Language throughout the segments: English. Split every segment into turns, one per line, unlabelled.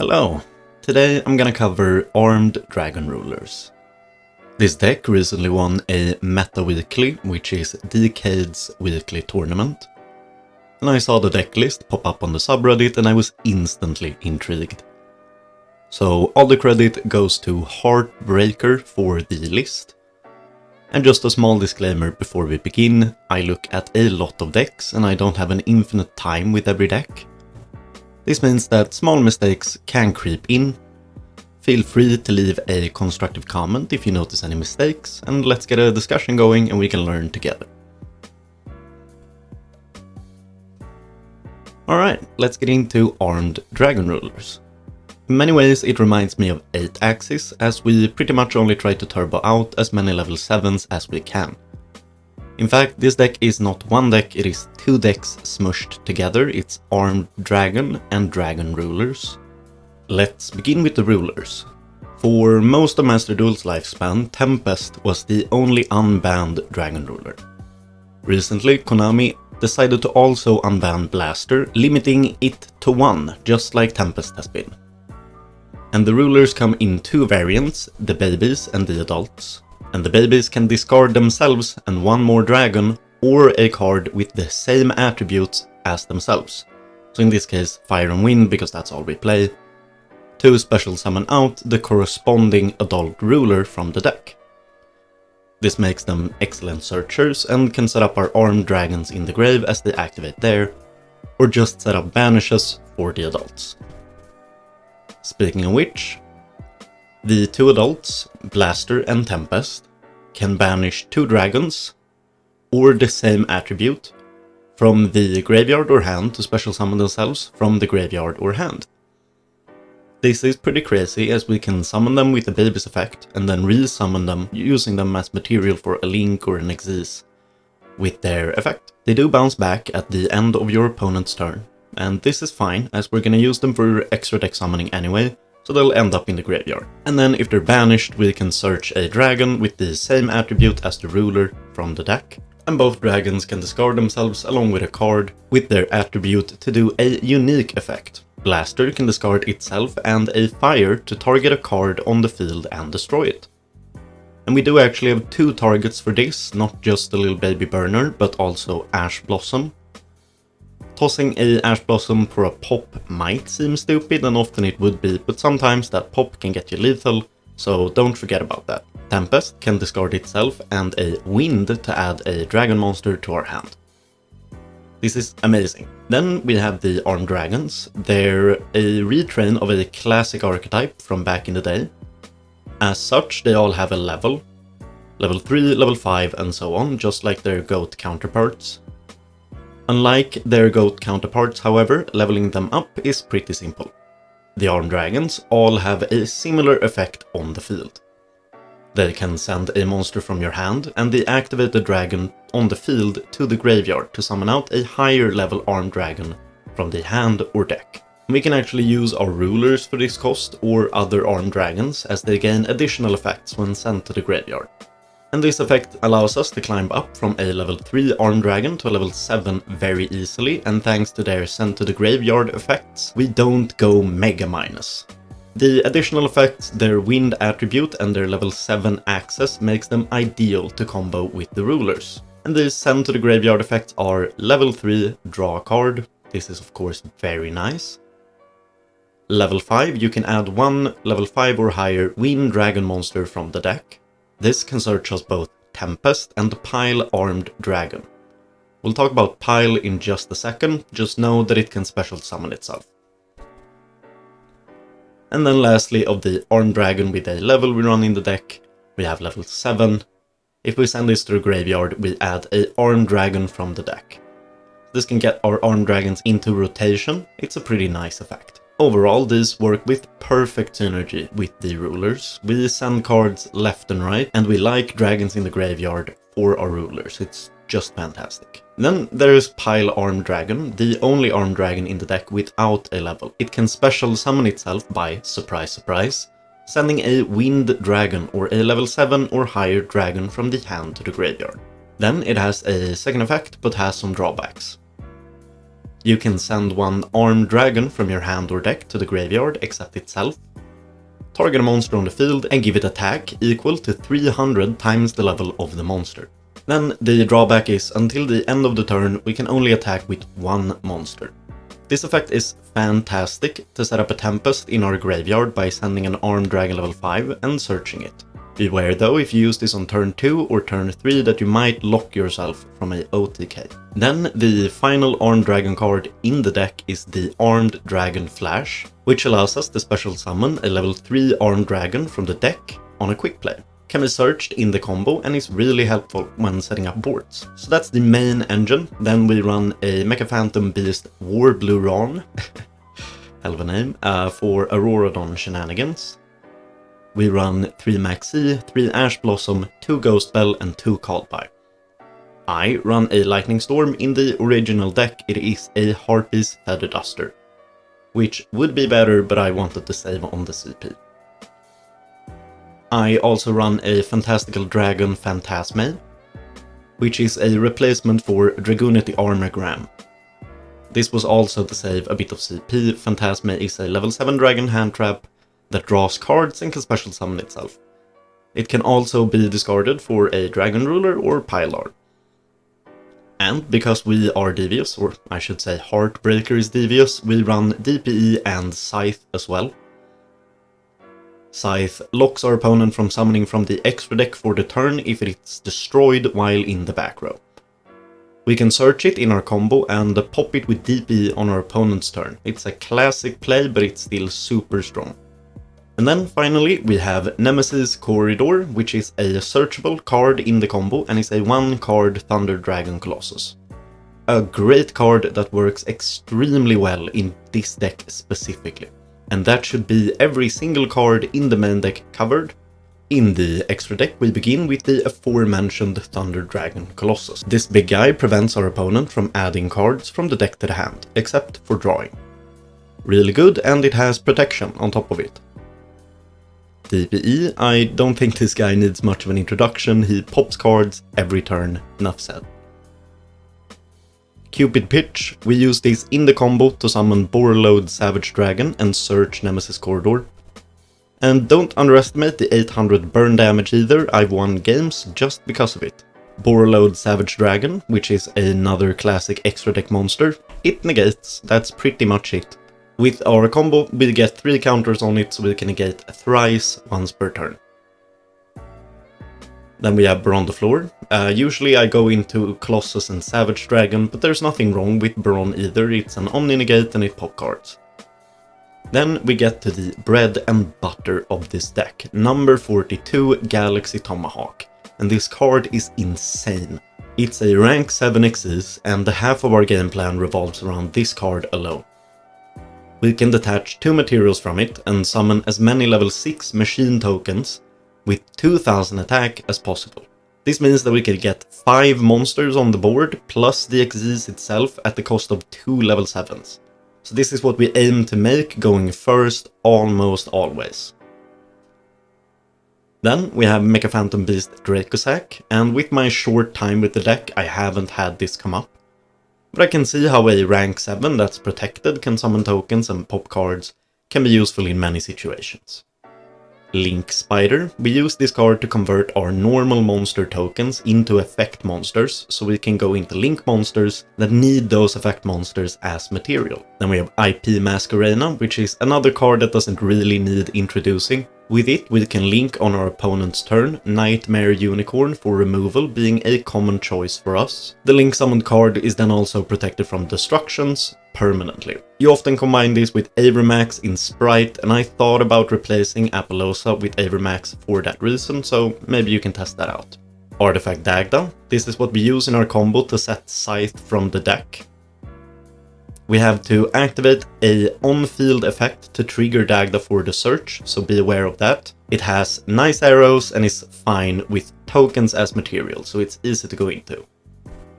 Hello! Today I'm gonna cover Armed Dragon Rulers. This deck recently won a Meta Weekly, which is Decade's weekly tournament. And I saw the deck list pop up on the subreddit and I was instantly intrigued. So all the credit goes to Heartbreaker for the list. And just a small disclaimer before we begin, I look at a lot of decks and I don't have an infinite time with every deck. This means that small mistakes can creep in. Feel free to leave a constructive comment if you notice any mistakes, and let's get a discussion going and we can learn together. Alright, let's get into Armed Dragon Rulers. In many ways it reminds me of 8-Axis, as we pretty much only try to turbo out as many level 7s as we can. In fact, this deck is not one deck, it is two decks smushed together. It's Armed Dragon and Dragon Rulers. Let's begin with the Rulers. For most of Master Duel's lifespan, Tempest was the only unbanned Dragon Ruler. Recently, Konami decided to also unban Blaster, limiting it to one, just like Tempest has been. And the Rulers come in two variants, the babies and the adults. And the babies can discard themselves and one more dragon, or a card with the same attributes as themselves. So in this case, Fire and Wind, because that's all we play. To special summon out the corresponding adult ruler from the deck. This makes them excellent searchers and can set up our armed dragons in the grave as they activate there, or just set up banishes for the adults. Speaking of which, the two adults, Blaster and Tempest, can banish two dragons, or the same attribute, from the graveyard or hand to special summon themselves from the graveyard or hand. This is pretty crazy, as we can summon them with the baby's effect, and then re-summon them using them as material for a Link or an Xyz with their effect. They do bounce back at the end of your opponent's turn, and this is fine, as we're gonna use them for extra deck summoning anyway, so they'll end up in the graveyard. And then if they're banished, we can search a dragon with the same attribute as the ruler from the deck. And both dragons can discard themselves along with a card with their attribute to do a unique effect. Blaster can discard itself and a fire to target a card on the field and destroy it. And we do actually have two targets for this, not just the little baby burner, but also Ash Blossom. Tossing a Ash Blossom for a pop might seem stupid, and often it would be, but sometimes that pop can get you lethal, so don't forget about that. Tempest can discard itself and a Wind to add a dragon monster to our hand. This is amazing. Then we have the Armed Dragons. They're a retrain of a classic archetype from back in the day. As such, they all have a level 3, level 5 and so on, just like their GOAT counterparts. Unlike their GOAT counterparts, however, leveling them up is pretty simple. The Armed Dragons all have a similar effect on the field. They can send a monster from your hand and the activated dragon on the field to the graveyard to summon out a higher level Armed Dragon from the hand or deck. We can actually use our rulers for this cost or other Armed Dragons, as they gain additional effects when sent to the graveyard. And this effect allows us to climb up from a level 3 Armed Dragon to a level 7 very easily, and thanks to their sent to the graveyard effects, we don't go mega minus. The additional effects, their Wind attribute and their level 7 access makes them ideal to combo with the rulers. And these send to the graveyard effects are level 3, draw a card. This is of course very nice. Level 5, you can add one level 5 or higher Wind dragon monster from the deck. This can search us both Tempest and Pile Armed Dragon. We'll talk about Pile in just a second, just know that it can special summon itself. And then lastly, of the Armed Dragon with a level we run in the deck, we have level 7. If we send this to the graveyard, we add a Armed Dragon from the deck. This can get our Armed Dragons into rotation. It's a pretty nice effect. Overall, these work with perfect synergy with the rulers. We send cards left and right, and we like dragons in the graveyard for our rulers. It's just fantastic. Then there's Pile Armed Dragon, the only Armed Dragon in the deck without a level. It can special summon itself by, surprise surprise, sending a Wind Dragon or a level 7 or higher dragon from the hand to the graveyard. Then it has a second effect, but has some drawbacks. You can send one armed dragon from your hand or deck to the graveyard except itself, target a monster on the field and give it attack equal to 300 times the level of the monster. Then the drawback is until the end of the turn we can only attack with one monster. This effect is fantastic to set up a Tempest in our graveyard by sending an armed dragon level 5 and searching it. Beware though if you use this on turn 2 or turn 3 that you might lock yourself from a OTK. Then the final armed dragon card in the deck is the Armed Dragon Flash, which allows us to special summon a level 3 armed dragon from the deck on a quick play. Can be searched in the combo and is really helpful when setting up boards. So that's the main engine. Then we run a Mecha Phantom Beast War Blue Ron, hell of a name, for Auroradon shenanigans. We run 3 Maxi, 3 Ash Blossom, 2 Ghost Bell and 2 Callby. I run a Lightning Storm. In the original deck it is a Harpies Feather Duster, which would be better but I wanted to save on the CP. I also run a Fantastical Dragon Phantasme, which is a replacement for Dragoonity Armogram. This was also to save a bit of CP. Phantasme is a level 7 dragon hand trap that draws cards and can special summon itself. It can also be discarded for a Dragon Ruler or Pilar. And because we are devious, or I should say Heartbreaker is devious, we run DPE and Scythe as well. Scythe locks our opponent from summoning from the extra deck for the turn if it's destroyed while in the back row. We can search it in our combo and pop it with DP on our opponent's turn. It's a classic play, but it's still super strong. And then finally we have Nemesis Corridor, which is a searchable card in the combo and is a 1-card Thunder Dragon Colossus. A great card that works extremely well in this deck specifically. And that should be every single card in the main deck covered. In the extra deck we begin with the aforementioned Thunder Dragon Colossus. This big guy prevents our opponent from adding cards from the deck to the hand, except for drawing. Really good, and it has protection on top of it. DPE, I don't think this guy needs much of an introduction, he pops cards every turn, enough said. Cupid Pitch, we use this in the combo to summon Borreload Savage Dragon and search Nemesis Corridor. And don't underestimate the 800 burn damage either, I've won games just because of it. Borreload Savage Dragon, which is another classic extra deck monster, it negates, that's pretty much it. With our combo we get 3 counters on it so we can negate thrice once per turn. Then we have Baron the Floor. Usually I go into Colossus and Savage Dragon, but there's nothing wrong with Baron either, it's an Omni-negate and it pop cards. Then we get to the bread and butter of this deck, number 42 Galaxy Tomahawk. And this card is insane. It's a rank 7 Xyz and half of our game plan revolves around this card alone. We can detach 2 materials from it and summon as many level 6 machine tokens with 2000 attack as possible. This means that we can get 5 monsters on the board plus the Xyz itself at the cost of 2 level 7s. So this is what we aim to make going first almost always. Then we have Mecha Phantom Beast Dracosac, and with my short time with the deck I haven't had this come up. But I can see how a rank 7 that's protected can summon tokens and pop cards can be useful in many situations. Link Spider, we use this card to convert our normal monster tokens into effect monsters, so we can go into link monsters that need those effect monsters as material. Then we have IP Masquerena, which is another card that doesn't really need introducing. With it we can link on our opponent's turn, Nightmare Unicorn for removal being a common choice for us. The link summoned card is then also protected from destructions permanently. You often combine this with Avermax in Sprite, and I thought about replacing Apollosa with Avermax for that reason, so maybe you can test that out. Artifact Dagda, this is what we use in our combo to set Scythe from the deck. We have to activate a on-field effect to trigger Dagda for the search, so be aware of that. It has nice arrows and is fine with tokens as material, so it's easy to go into.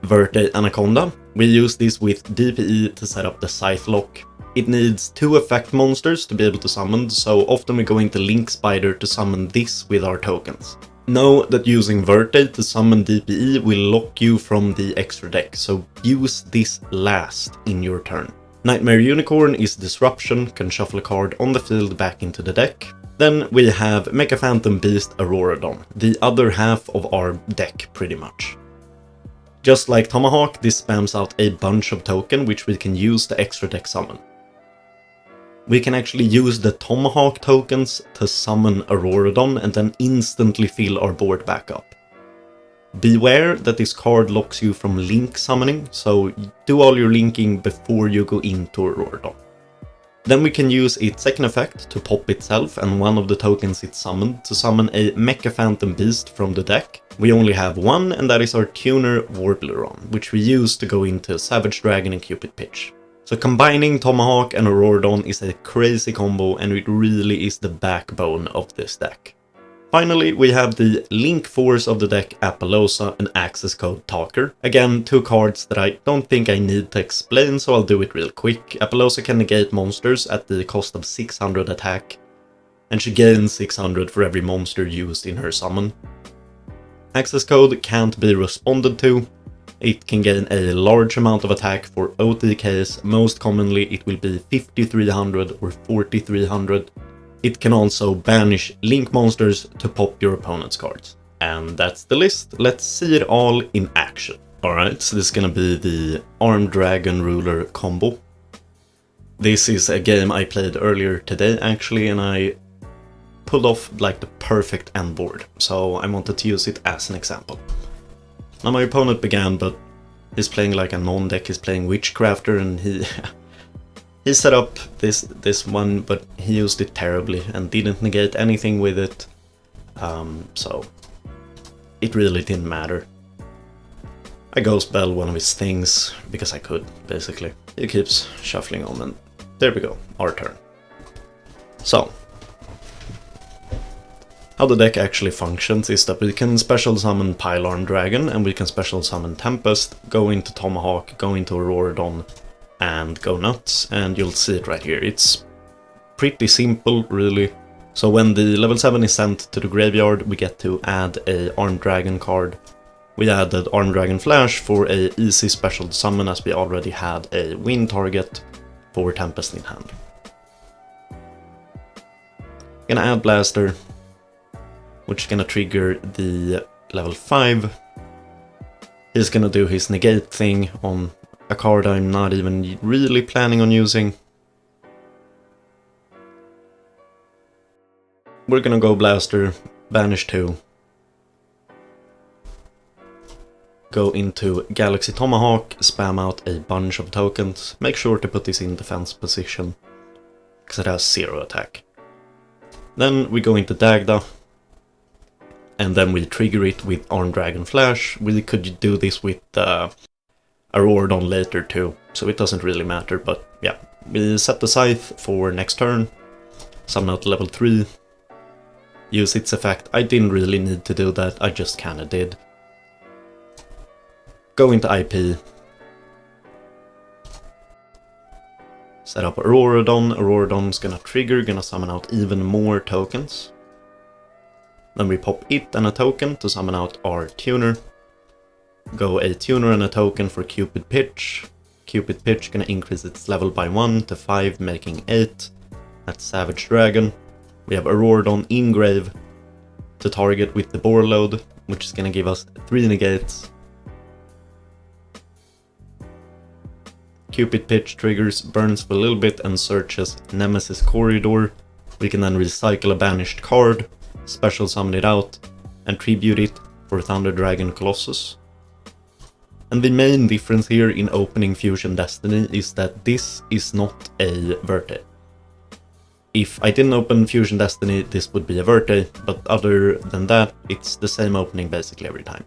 Verte Anaconda, we use this with DPE to set up the Scythe lock. It needs 2 effect monsters to be able to summon, so often we go into Link Spider to summon this with our tokens. Know that using Verte to summon DPE will lock you from the extra deck, so use this last in your turn. Nightmare Unicorn is Disruption, can shuffle a card on the field back into the deck. Then we have Mecha Phantom Beast Auroradon, the other half of our deck pretty much. Just like Tomahawk, this spams out a bunch of token which we can use to extra deck summon. We can actually use the Tomahawk tokens to summon Auroradon and then instantly fill our board back up. Beware that this card locks you from link summoning, so do all your linking before you go into Auroradon. Then we can use its second effect to pop itself and one of the tokens it summoned to summon a Mecha Phantom Beast from the deck. We only have one, and that is our Tuner Warbleron, which we use to go into Savage Dragon and Cupid Pitch. So combining Tomahawk and Auroradon is a crazy combo, and it really is the backbone of this deck. Finally, we have the Link Force of the deck, Apollousa, and Access Code Talker. Again, two cards that I don't think I need to explain, so I'll do it real quick. Apollousa can negate monsters at the cost of 600 attack, and she gains 600 for every monster used in her summon. Access Code can't be responded to. It can gain a large amount of attack for OTKs, most commonly it will be 5300 or 4300. It can also banish link monsters to pop your opponent's cards. And that's the list, let's see it all in action. Alright, so this is gonna be the Armed Dragon Ruler combo. This is a game I played earlier today actually, and I pulled off like the perfect end board, so I wanted to use it as an example. Now my opponent began, but he's playing like a non-deck, he's playing Witchcrafter, and he set up this one, but he used it terribly and didn't negate anything with it, so it really didn't matter. I Ghostbell one of his things, because I could, basically. He keeps shuffling on, and there we go, our turn. So, how the deck actually functions is that we can special summon Pylarn Dragon, and we can special summon Tempest, go into Tomahawk, go into Auroradon, and go nuts, and you'll see it right here. It's pretty simple, really. So when the level 7 is sent to the graveyard, we get to add a Armed Dragon card. We added Armed Dragon Flash for a easy special summon, as we already had a win target for Tempest in hand. Gonna add Blaster, which is gonna trigger the level 5. He's gonna do his negate thing on a card I'm not even really planning on using. We're gonna go Blaster, banish 2. Go into Galaxy Tomahawk, spam out a bunch of tokens. Make sure to put this in defense position, because it has 0 attack. Then we go into Dagda, and then we trigger it with Armed Dragon Flash. We could do this with Auroradon later too, so it doesn't really matter, but yeah. We set the Scythe for next turn, summon out level 3, use its effect. I didn't really need to do that, I just kinda did. Go into IP, set up Auroradon. Auroradon's gonna trigger, gonna summon out even more tokens. Then we pop it and a token to summon out our Tuner. Go a Tuner and a token for Cupid Pitch. Cupid Pitch gonna increase its level by 1 to 5, making 8. That's Savage Dragon. We have Auroradon in grave to target with the Boarload, which is gonna give us 3 negates. Cupid Pitch triggers, burns for a little bit, and searches Nemesis Corridor. We can then recycle a banished card, special summon it out, and tribute it for Thunder Dragon Colossus. And the main difference here in opening Fusion Destiny is that this is not a Verte. If I didn't open Fusion Destiny, this would be a Verte, but other than that, it's the same opening basically every time.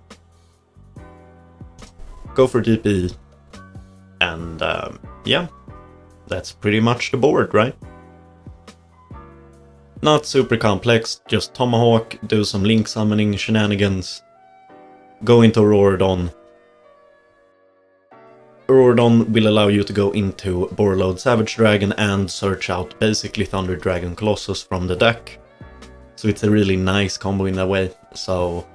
Go for DP, and yeah, that's pretty much the board, right? Not super complex, just Tomahawk, do some link summoning shenanigans, go into Auroradon. Auroradon will allow you to go into Boarload Savage Dragon and search out basically Thunder Dragon Colossus from the deck. So it's a really nice combo in that way. So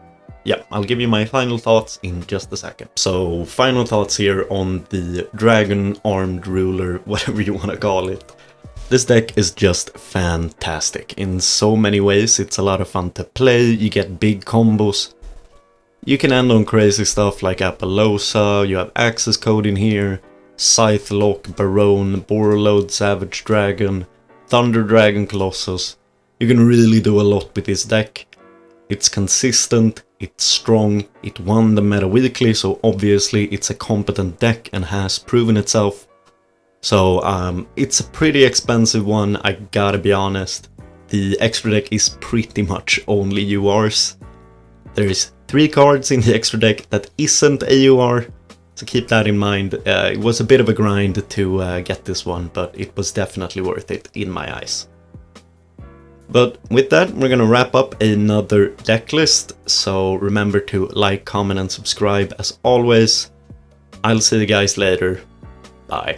yeah, I'll give you my final thoughts in just a second. So final thoughts here on the Dragon Armed Ruler, whatever you want to call it. This deck is just fantastic in so many ways. It's a lot of fun to play, you get big combos. You can end on crazy stuff like Appaloosa, you have Access Code in here, Scythe Lock, Barone, Borreload, Savage Dragon, Thunder Dragon Colossus. You can really do a lot with this deck. It's consistent, it's strong, it won the meta weekly, so obviously it's a competent deck and has proven itself. So it's a pretty expensive one, I gotta be honest. The extra deck is pretty much only URs. There's 3 cards in the extra deck that isn't AUR, so keep that in mind. It was a bit of a grind to get this one, but it was definitely worth it in my eyes. But with that, we're gonna wrap up another deck list, so remember to like, comment and subscribe as always. I'll see you guys later. Bye.